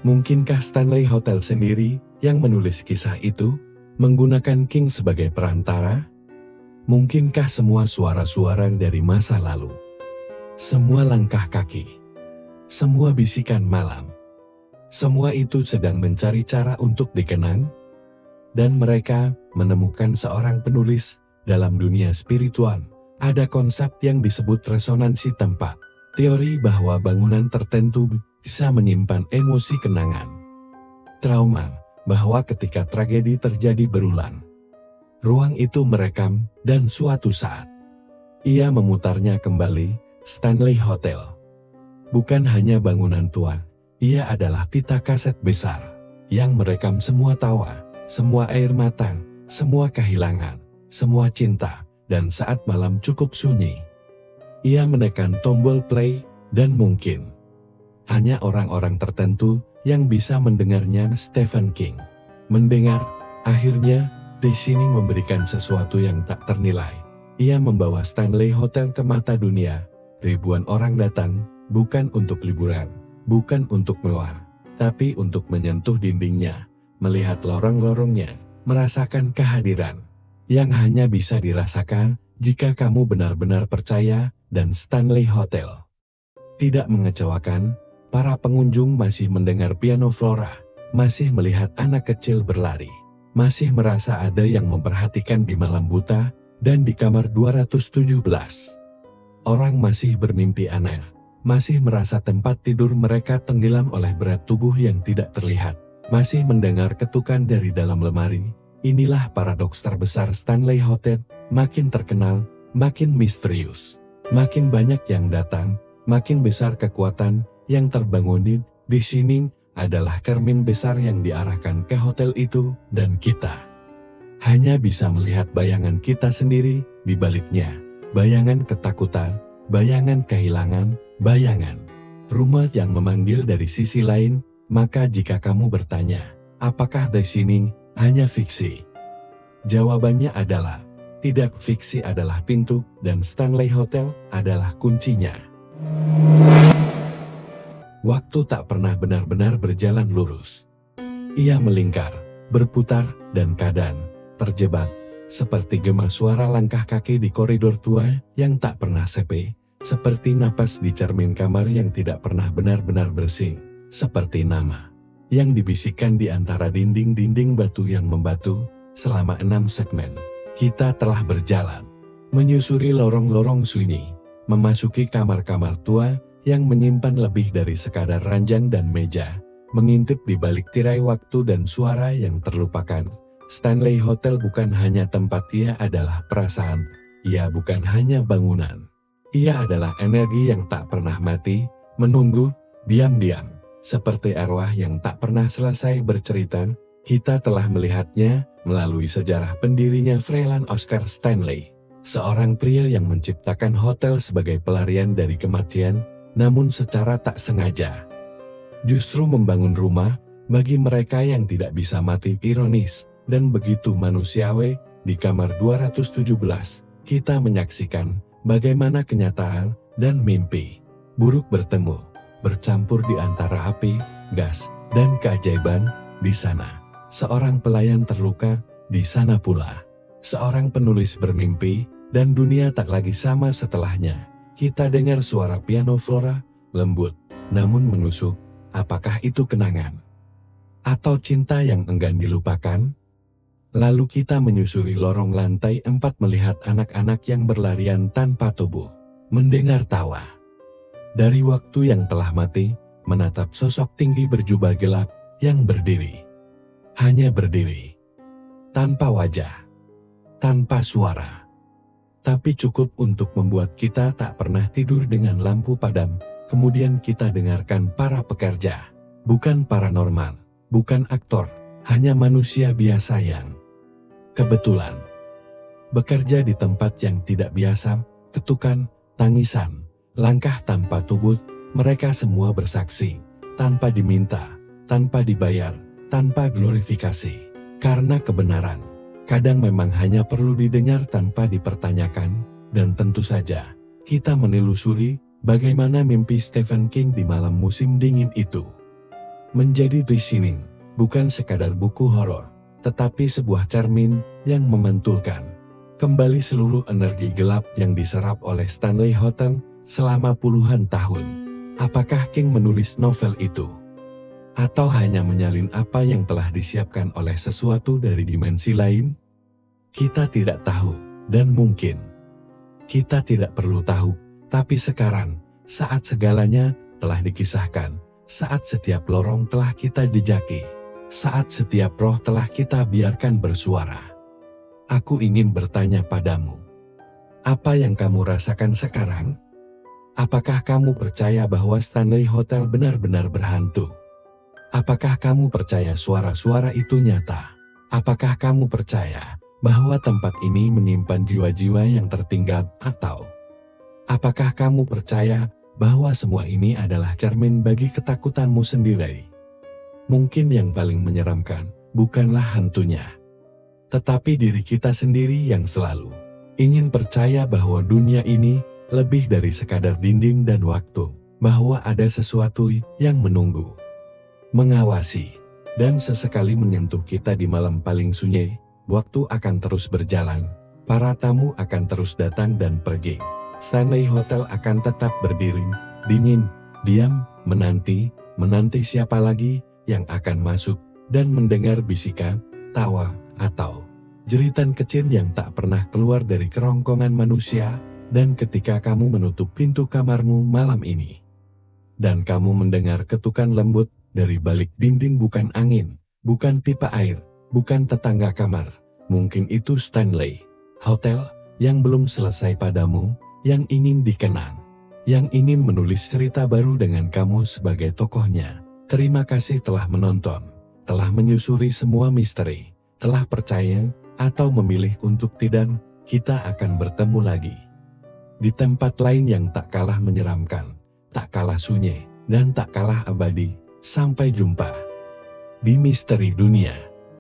Mungkinkah Stanley Hotel sendiri yang menulis kisah itu, menggunakan King sebagai perantara? Mungkinkah semua suara-suara dari masa lalu? Semua langkah kaki? Semua bisikan malam, semua itu sedang mencari cara untuk dikenang, dan mereka menemukan seorang penulis dalam dunia spiritual. Ada konsep yang disebut resonansi tempat, teori bahwa bangunan tertentu bisa menyimpan emosi kenangan, trauma, bahwa ketika tragedi terjadi berulang, ruang itu merekam, dan suatu saat ia memutarnya kembali. Stanley Hotel bukan hanya bangunan tua, ia adalah pita kaset besar yang merekam semua tawa, semua air mata, semua kehilangan, semua cinta, dan saat malam cukup sunyi, ia menekan tombol play, dan mungkin hanya orang-orang tertentu yang bisa mendengarnya. Stephen King mendengar. Akhirnya, The Shining memberikan sesuatu yang tak ternilai. Ia membawa Stanley Hotel ke mata dunia. Ribuan orang datang, bukan untuk liburan, bukan untuk mewah, tapi untuk menyentuh dindingnya, melihat lorong-lorongnya, merasakan kehadiran yang hanya bisa dirasakan jika kamu benar-benar percaya. Dan Stanley Hotel tidak mengecewakan. Para pengunjung masih mendengar piano Flora, masih melihat anak kecil berlari, masih merasa ada yang memperhatikan di malam buta, dan di kamar 217. Orang masih bermimpi aneh. Masih merasa tempat tidur mereka tenggelam oleh berat tubuh yang tidak terlihat. Masih mendengar ketukan dari dalam lemari. Inilah paradoks terbesar Stanley Hotel. Makin terkenal, makin misterius. Makin banyak yang datang, makin besar kekuatan yang terbangunin. The Shining adalah cermin besar yang diarahkan ke hotel itu, dan kita hanya bisa melihat bayangan kita sendiri di baliknya. Bayangan ketakutan, bayangan kehilangan, bayangan rumah yang memanggil dari sisi lain. Maka jika kamu bertanya, apakah The Shining hanya fiksi? Jawabannya adalah, tidak. Fiksi adalah pintu, dan Stanley Hotel adalah kuncinya. Waktu tak pernah benar-benar berjalan lurus. Ia melingkar, berputar, dan kadang terjebak, seperti gema suara langkah kaki di koridor tua yang tak pernah sepi, seperti napas di cermin kamar yang tidak pernah benar-benar bersih, seperti nama yang dibisikkan di antara dinding-dinding batu yang membatu. Selama 6 segmen, kita telah berjalan, menyusuri lorong-lorong sunyi, memasuki kamar-kamar tua yang menyimpan lebih dari sekadar ranjang dan meja, mengintip di balik tirai waktu dan suara yang terlupakan. Stanley Hotel bukan hanya tempat, ia adalah perasaan. Ia bukan hanya bangunan, Ia adalah energi yang tak pernah mati, menunggu, diam-diam. Seperti arwah yang tak pernah selesai bercerita, kita telah melihatnya melalui sejarah pendirinya Freeland Oscar Stanley. Seorang pria yang menciptakan hotel sebagai pelarian dari kematian, namun secara tak sengaja. Justru membangun rumah, bagi mereka yang tidak bisa mati ironis, dan begitu manusiawi, di kamar 217, kita menyaksikan bagaimana kenyataan dan mimpi buruk bertemu, bercampur di antara api, gas, dan keajaiban. Di sana, seorang pelayan terluka, di sana pula seorang penulis bermimpi, dan dunia tak lagi sama setelahnya. Kita dengar suara piano Flora, lembut, namun menusuk. Apakah itu kenangan? Atau cinta yang enggan dilupakan? Lalu kita menyusuri lorong lantai 4 melihat anak-anak yang berlarian tanpa tubuh. Mendengar tawa. Dari waktu yang telah mati, menatap sosok tinggi berjubah gelap, yang berdiri. Hanya berdiri. Tanpa wajah. Tanpa suara. Tapi cukup untuk membuat kita tak pernah tidur dengan lampu padam. Kemudian kita dengarkan para pekerja. Bukan paranormal, bukan aktor, hanya manusia biasa yang kebetulan bekerja di tempat yang tidak biasa. Ketukan, tangisan, langkah tanpa tubuh. Mereka semua bersaksi, tanpa diminta, tanpa dibayar, tanpa glorifikasi. Karena kebenaran kadang memang hanya perlu didengar tanpa dipertanyakan. Dan tentu saja, kita menelusuri bagaimana mimpi Stephen King di malam musim dingin itu menjadi The Shining, bukan sekadar buku horor, tetapi sebuah cermin yang memantulkan kembali seluruh energi gelap yang diserap oleh Stanley Hotel selama puluhan tahun. Apakah King menulis novel itu? Atau hanya menyalin apa yang telah disiapkan oleh sesuatu dari dimensi lain? Kita tidak tahu, dan mungkin kita tidak perlu tahu. Tapi sekarang, saat segalanya telah dikisahkan, saat setiap lorong telah kita jejaki, saat setiap roh telah kita biarkan bersuara, aku ingin bertanya padamu, apa yang kamu rasakan sekarang? Apakah kamu percaya bahwa Stanley Hotel benar-benar berhantu? Apakah kamu percaya suara-suara itu nyata? Apakah kamu percaya bahwa tempat ini menyimpan jiwa-jiwa yang tertinggal? Atau apakah kamu percaya bahwa semua ini adalah cermin bagi ketakutanmu sendiri? Mungkin yang paling menyeramkan bukanlah hantunya, tetapi diri kita sendiri yang selalu ingin percaya bahwa dunia ini lebih dari sekadar dinding dan waktu, bahwa ada sesuatu yang menunggu, mengawasi, dan sesekali menyentuh kita di malam paling sunyi. Waktu akan terus berjalan, para tamu akan terus datang dan pergi. Stanley Hotel akan tetap berdiri, dingin, diam, menanti siapa lagi yang akan masuk dan mendengar bisikan, tawa, atau jeritan kecil yang tak pernah keluar dari kerongkongan manusia. Dan ketika kamu menutup pintu kamarmu malam ini, dan kamu mendengar ketukan lembut dari balik dinding, bukan angin, bukan pipa air, bukan tetangga kamar, mungkin itu Stanley Hotel yang belum selesai padamu, yang ingin dikenang, yang ingin menulis cerita baru dengan kamu sebagai tokohnya. Terima kasih telah menonton, telah menyusuri semua misteri, telah percaya atau memilih untuk tidak. Kita akan bertemu lagi di tempat lain yang tak kalah menyeramkan, tak kalah sunyi, dan tak kalah abadi. Sampai jumpa di Misteri Dunia.